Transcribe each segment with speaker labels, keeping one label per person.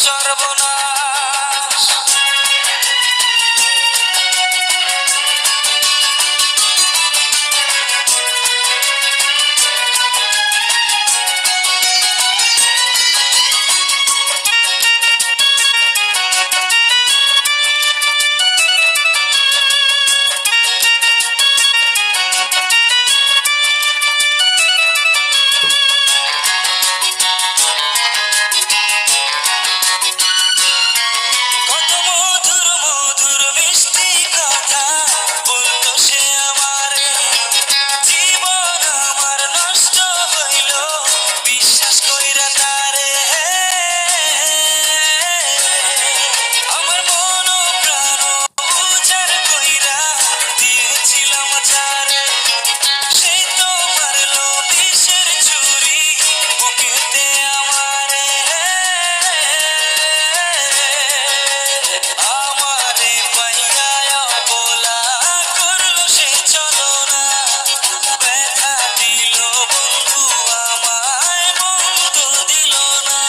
Speaker 1: সর্বনাশ। কত মধুর মধুর মিষ্টি কথা বলতো সে আমারে, জীবন আমার নষ্ট হইল বিশ্বাস কইরা তারে। আমার মন ও প্রাণ উজাড় কইরা দিয়েছিলাম যারে, সেই তো মারলো বিষের ছুরি বুকেতে আমারে। আমারে পাইয়া অবলা করলো সে ছলনা, ব্যথা দিল বন্ধু আমায় মন তো দিল না।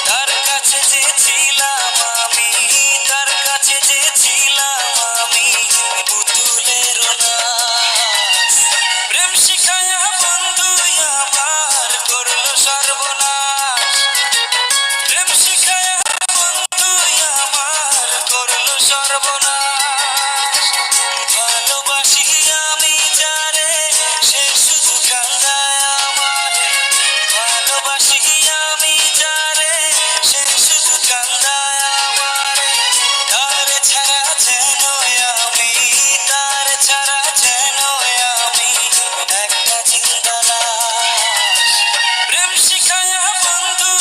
Speaker 1: তার কাছে যে ছিলাম আমি, তার কাছে যে ছিলাম আমি পুতুলের নাচ। প্রেম শিখায়া বন্ধু আমার করলো সর্বনাশ, প্রেম শিখায়া বন্ধু আমার করলো সর্বনাশ। ভালোবাসি আমি যারে সে শুধু কান্দায় আমারে, ভালোবাসি আমি যারে সে শুধু কান্দায় আমারে। তার ছাড়া যেন আমি, তার ছাড়া যেন আমি একটা জিন্দা লাশ। প্রেম শিখায়া বন্ধু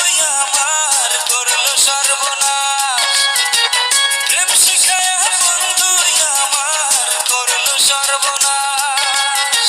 Speaker 1: আমার করলো সর্বনাশ, প্রেম শিখায়া বন্ধু আমার করলো সর্বনাশ।